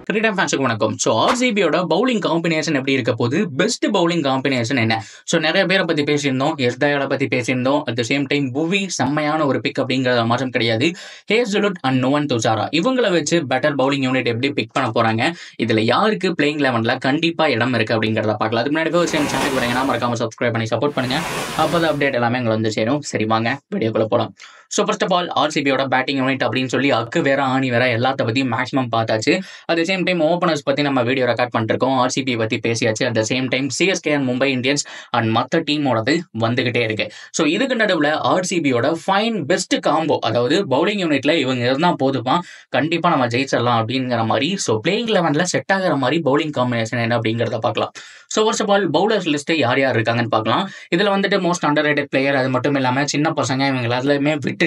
Cricket ஃபேன்ஸுக்கு வணக்கம். So ஆர்சிபியோட bowling combination எப்படி இருக்க போது, பெஸ்ட் பவுலிங் காம்பினேஷன் என்ன? ஸோ நிறைய பேரை பத்தி பேசியிருந்தோம், எஸ் தயாளை பத்தி பேசியிருந்தோம். அட் த சேம் டைம் புவி செம்மையான ஒரு பிக் அப்படிங்கிற மாற்றம் கிடையாது. ஹேசல்வுட் அண்ட் நுவன் துஷாரா இவங்களை வச்சு பெட்டர் பவுலிங் யூனிட் எப்படி பிக் பண்ண போறாங்க, இதுல யாருக்கு பிளேயிங் 11ல கண்டிப்பா இடம் இருக்கு அப்படிங்கிறத பார்க்கலாம். அதுக்கு முன்னாடி ஒரு சேனலுக்கு வரீங்கன்னா மறக்காம சப்ஸ்கிரைப் பண்ணி சப்போர்ட் பண்ணுங்க. அப்போதான் அப்டேட் எல்லாமே எங்களை வந்து சேரும். சரி வாங்க வீடியோக்குள்ள போலாம். ஸோ ஃபர்ஸ்ட் ஆஃப் ஆல் ஆர்சிபியோட பேட்டிங் யூனிட் அப்படின்னு சொல்லி அக்கு வேற ஆணி வேற எல்லாத்த பத்தியும் மேக்ஸிமம் பார்த்தாச்சு. At the same time openers பத்தி நம்ம வீடியோ ரெக்கார்ட் பண்ணிருக்கோம், ஆர்சிபி பத்தி பேசியாச்சு. At the same time CSK and Mumbai Indians and மற்ற டீமோடது வந்துகிட்டே இருக்கு. ஸோ இதுக்கு நடுவில் ஆர்சிபியோட ஃபைன் பெஸ்ட் காம்போ, அதாவது பவுலிங் யூனிட்ல இவங்க இருந்தா போதுமா கண்டிப்பா நம்ம ஜெயிச்சிடலாம் அப்படிங்கிற மாதிரி. ஸோ பிளேயிங் 11ல செட் ஆகிற மாதிரி பவுலிங் காம்பினேஷன் என்ன அப்படிங்கிறத பார்க்கலாம். So first of all bowlers list யார் யார் இருக்காங்கன்னு பார்க்கலாம். இதுல வந்துட்டு மோஸ்ட் அண்டர் ரேட்டட் பிளேயர், அது மட்டும் இல்லாம சின்ன பசங்க இவங்க எல்லாருமே விட்டுட்டு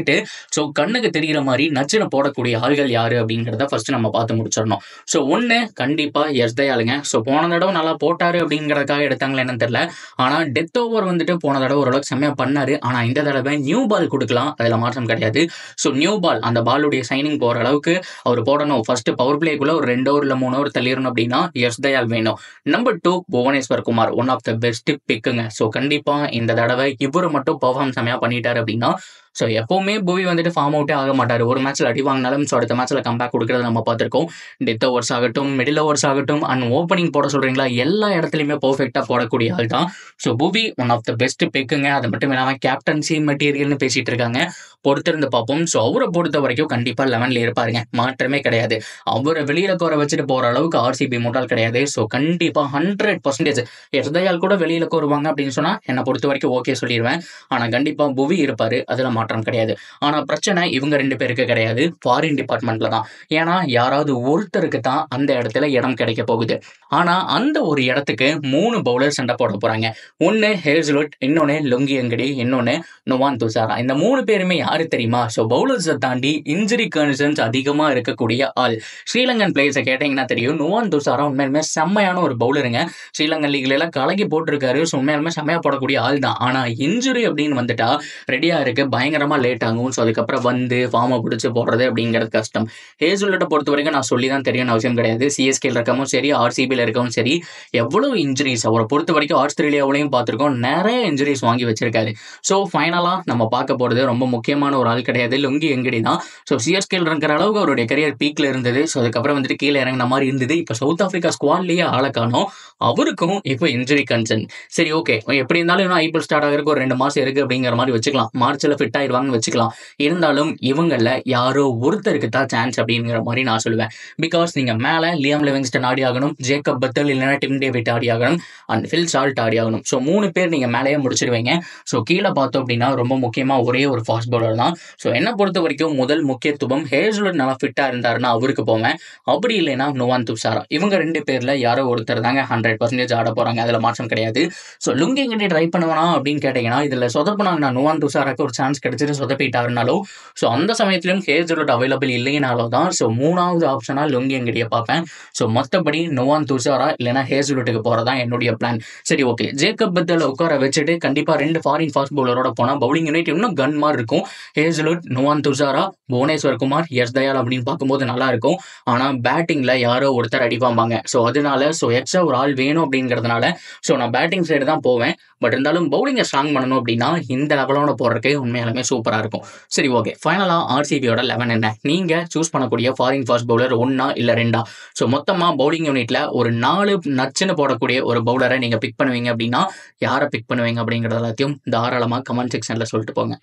ஸோ கண்ணுக்கு தெரிகிற மாதிரி நச்சுன்னு போடக்கூடிய ஆள்கள் யாரு அப்படிங்கிறத ஃபர்ஸ்ட் நம்ம பார்த்து முடிச்சிடணும். ஸோ ஒன்று கண்டிப்பா எஸ் தயாளுங்க. ஸோ போன தடவை நல்லா போட்டாரு அப்படிங்கிறதுக்காக எடுத்தாங்களா என்னன்னு தெரியல. ஆனா டெத் ஓவர் வந்துட்டு போன தடவை ஓரளவுக்கு செம்மையா பண்ணாரு. ஆனா இந்த தடவை நியூ பால் கொடுக்கலாம், அதுல மாற்றம் கிடையாது. ஸோ நியூ பால் அந்த பாலுடைய சைனிங் போற அளவுக்கு அவர் போடணும். ஃபர்ஸ்ட் பவர் பிளேக்குள்ள ஒரு 2 ஓவர் இல்லை 3 ஓவர் தள்ளிடணும் அப்படின்னா எஸ் தயால் வேணும். Number 2 Bhuvneshwar Kumar, one of the best பிக்குங்க. ஸோ கண்டிப்பா இந்த தடவை இவரு மட்டும் பெர்ஃபார்ம் செம்மையா பண்ணிட்டாரு அப்படின்னா, ஸோ எப்பவுமே புவி வந்துட்டு ஃபார்ம் அவுட்டே ஆக மாட்டார். ஒரு மேட்ச்ல அடி வாங்கினாலும் ஸோ அடுத்த மேட்ச்ல கம்பேக் கொடுக்கறத நம்ம பார்த்துருக்கோம். டெத் ஓவர்ஸ் ஆகட்டும், மிடில் ஓவர்ஸ் ஆகட்டும், அண்ட் ஓப்பனிங் போட சொல்றீங்களா, எல்லா இடத்துலையுமே பர்ஃபெக்டா போடக்கூடிய ஆள் தான். ஸோ புவி ஒன் ஆஃப் த பெஸ்ட் பிக்குங்க. அது மட்டும் இல்லாமல் கேப்டன்சி மெட்டீரியல்னு பேசிட்டு இருக்காங்க, பொறுத்திருந்து பார்ப்போம். ஸோ அவரை பொறுத்த வரைக்கும் கண்டிப்பா 11ல இருப்பாருங்க, மாற்றமே கிடையாது. அவரை வெளியில கோர வச்சுட்டு போற அளவுக்கு ஆர்சிபி முட்டால் கிடையாது. ஸோ கண்டிப்பா 100% எஸ்தயால் கூட வெளியில கோருவாங்க அப்படின்னு சொன்னா என்னை பொறுத்த வரைக்கும் ஓகே சொல்லிடுவேன். ஆனா கண்டிப்பா புவி இருப்பாரு, அதுல மாற்றம் கிடையாது. ஆனா பிரச்சனை இவங்க 2 பேருக்கு கிடையாது, ஃபாரின் டிபார்ட்மெண்ட்ல தான். ஏன்னா யாராவது ஒருத்தருக்கு தான் அந்த இடத்துல இடம் கிடைக்க போகுது. ஆனா அந்த ஒரு இடத்துக்கு 3 பவுலர் சண்டை போட போறாங்க. ஒன்னு ஹேசல்வுட், இன்னொன்னு லுங்கி அங்கடி, இன்னொன்னு நுவான் துஷாரா. இந்த 3 பேருமே யாரு தெரியுமா? ஸோ பவுலர்ஸை தாண்டி இன்ஜுரி கன்சர்ன்ஸ் அதிகமா இருக்கக்கூடிய ஆள். ஸ்ரீலங்கன் பிளேயர்ஸை கேட்டீங்கன்னா தெரியும், நுவான் துஷாரா உண்மையிலுமே செம்மையான ஒரு பவுலருங்க. ஸ்ரீலங்கன் லீக்ல எல்லாம் கலக்கி போட்டிருக்காரு. ஸோ உண்மையாலுமே செம்மையா போடக்கூடிய ஆள் தான். ஆனா இன்ஜுரி அப்படின்னு வந்துட்டா ரெடியா இருக்கு, பயங்கரமா லேட் ஆகும். ஸோ அதுக்கப்புறம் வந்து ஃபார்மை பிடிச்சி போடுறது அப்படிங்கிறது கஷ்டம். ஹேசல்வுட்டை பொறுத்த வரைக்கும் நான் சொல்லி தான் தெரியும் அவசியம் கிடையாது. சிஎஸ்கேல இருக்கவும் சரி, ஆர்சிபியில் இருக்கவும் சரி, எவ்வளவு இன்ஜுரிஸ் அவரை பொறுத்த வரைக்கும் ஆஸ்திரேலியாவிலையும் பார்த்துருக்கோம், நிறைய இன்ஜுரிஸ் வாங்கி வச்சிருக்காரு. ஸோ ஃபைனலா நம்ம பார்க்க போறது ரொம்ப முக்கியமான ஒரு ஆள் கிடையாது, லுங்கி எங்கடி தான். ஸோ சிஎஸ்கேல இருக்கிற அளவுக்கு அவருடைய கரியர் பீக்ல இருந்தது. ஸோ அதுக்கப்புறம் வந்துட்டு கீழே இறங்கின மாதிரி இருந்தது. இப்போ சவுத் ஆப்பிரிக்கா ஸ்குவாட்லயே ஆளை காணோம். அவருக்கும் இப்போ இன்ஜுரி கன்சர்ன். சரி ஓகே, எப்படி இருந்தாலும் இன்னும் ஐபிஎல் ஸ்டார்ட் ஆகிறதுக்கு ஒரு 2 மாசம் இருக்கு அப்படிங்கிற மாதிரி வச்சுக்கலாம். மார்ச்ல ஃபிட் ஆயிடுவாங்கன்னு வச்சுக்கலாம். இருந்தாலும் இவங்கள யாரோ ஒருத்தருக்கு தான் சான்ஸ் அப்படிங்கிற மாதிரி நான் சொல்லுவேன். பிகாஸ் நீங்க மேல லியாம் லிவிங்ஸ்டன் ஆடி ஆகணும், ஜேக்கப் பத்தல் இல்லைன்னா டிம் டேவிட் ஆடி ஆகணும், அண்ட் ஃபில் சால்ட் ஆடி ஆகணும். ஸோ 3 பேர் நீங்க மேலேயே முடிச்சிருவீங்க. ஸோ கீழே பார்த்தோம் அப்படின்னா ரொம்ப முக்கியமா ஒரே ஒரு ஃபாஸ்ட் பவுலர் தான். ஸோ என்ன பொறுத்த வரைக்கும் முதல் முக்கியத்துவம் ஹேசல்வுட் நல்லா ஃபிட்டா இருந்தாருன்னா அவருக்கு போவேன். அப்படி இல்லைன்னா நுவான் துஷாரா, இவங்க 2 பேர்ல யாரோ ஒருத்தர் தாங்க 100% ஆட போறாங்க, அதுல மாற்றம் கிடையாது. ஸோ லுங்கி எங்கிட்ட ட்ரை பண்ணுவானா அப்படின்னு கேட்டீங்கன்னா, இதுல சொதப்பினாங்கன்னா நுவான் துஷாராக்கு ஒரு சான்ஸ் கிடைச்சிட்டு சொதப்பிட்டாருனாலோ, ஸோ அந்த சமயத்திலும் ஹேசல்வுட் அவைலபிள் இல்லைனாலோ தான் ஸோ 3வது ஆப்ஷனா லுங்கி எங்கிட்ட பார்ப்பேன். ஸோ மற்றபடி நுவான் துஷாரா இல்லைன்னா ஹேசல்வுட்டுக்கு போறதா என்னுடைய பிளான். சரி ஓகே, ஜேக்கப் பத்தல் உட்கார வச்சுட்டு கண்டிப்பா 2 ஃபாரின் ஃபாஸ்ட் பவுலரோட போனா பவுலிங் யூனிட் இன்னும் கன் மாதிரி இருக்கும். ஹேசல்வுட், நுவான் துஷாரா, புவனேஸ்வர் குமார், எஸ் தயால் அப்படின்னு பார்க்கும்போது நல்லா இருக்கும். ஆனா பேட்டிங்ல யாரோ ஒருத்தர் அடிப்பாங்க. ஸோ அதனால ஸோ எக்ஸ்ட்ரா ஒரு ஆள் வேணும் அப்படிங்கிறதுனால ஸோ நான் பேட்டிங் சைடு தான் போவேன். பட் இருந்தாலும் பவுலிங்கை ஸ்ட்ராங் பண்ணணும் அப்படின்னா இந்த லெவலோட போறதுக்கு உண்மையாலுமே சூப்பரா இருக்கும். சரி ஓகே, ஃபைனலா ஆர்சிபியோட 11 என்ன? நீங்க சூஸ் பண்ணக்கூடிய ஃபாரின் ஃபாஸ்ட் பவுலர் 1 இல்ல 2? ஸோ மொத்தமா பவுலிங் யூனிட்ல ஒரு 4 நச்சுன்னு போடக்கூடிய ஒரு பவுலரை நீங்க பிக் பண்ணுவீங்க அப்படின்னா யாரை பிக் பண்ணுவீங்க அப்படிங்கிறது எல்லாத்தையும் தாராளமா கமெண்ட் செக்ஷன்ல சொல்லிட்டு போங்க.